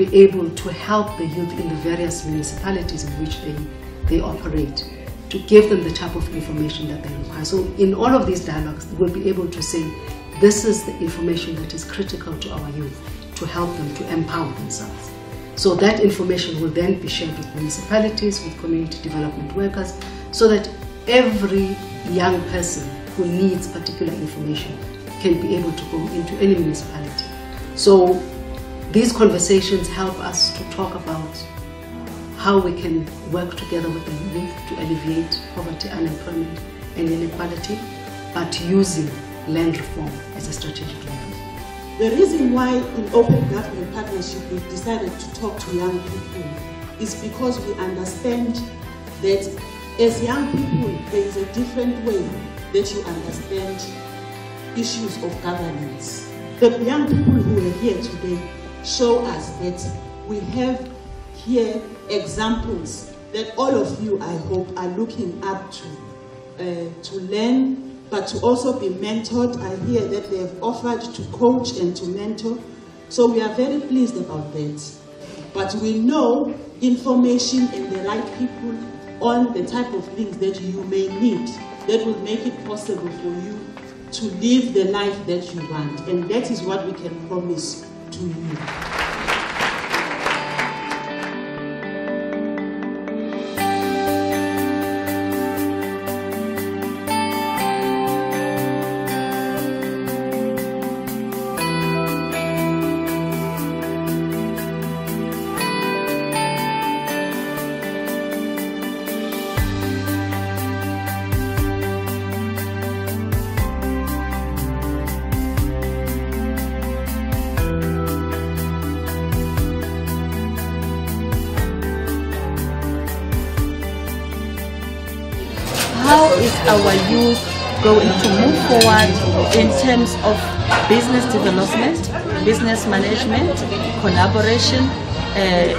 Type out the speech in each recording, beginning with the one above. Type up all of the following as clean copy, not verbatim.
be able to help the youth in the various municipalities in which they operate, to give them the type of information that they require. So in all of these dialogues, we'll be able to say, this is the information that is critical to our youth, to help them to empower themselves. So that information will then be shared with municipalities, with community development workers, so that every young person who needs particular information can be able to go into any municipality. So these conversations help us to talk about how we can work together with the youth to alleviate poverty, unemployment, and inequality, but using land reform as a strategic lever. The reason why in Open Government Partnership we've decided to talk to young people is because we understand that as young people, there is a different way that you understand issues of governance. The young people who are here today show us that we have here examples that all of you, I hope, are looking up to learn, but to also be mentored. I hear that they have offered to coach and to mentor. So we are very pleased about that. But we know information and the right people on the type of things that you may need that will make it possible for you to live the life that you want. And that is what we can promise to you. How is our youth going to move forward in terms of business development, business management, collaboration,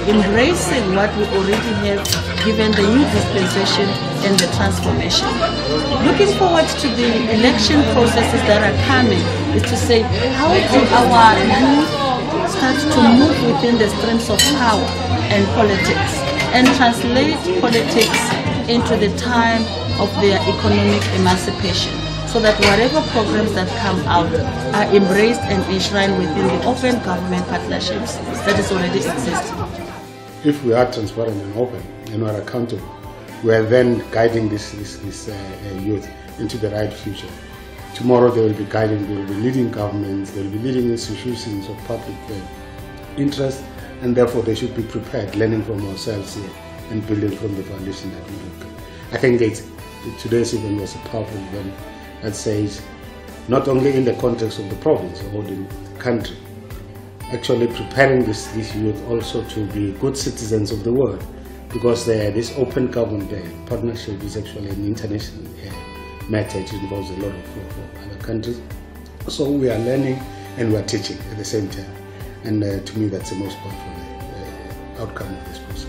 embracing what we already have given the new dispensation and the transformation. Looking forward to the election processes that are coming is to say, how do our youth start to move within the streams of power and politics and translate politics into the time of their economic emancipation, so that whatever programs that come out are embraced and enshrined within the open government partnerships that is already existing. If we are transparent and open and are accountable, we are then guiding this youth into the right future. Tomorrow they will be guiding, they will be leading governments, they will be leading institutions of public interest, and therefore they should be prepared, learning from ourselves here and building from the foundation that we look at. I think that today's event was a powerful event that says, not only in the context of the province or the country, actually preparing this youth also to be good citizens of the world, because this open government partnership is actually an international matter. It involves a lot of other countries. So we are learning and we are teaching at the same time. And to me, that's the most powerful outcome of this process.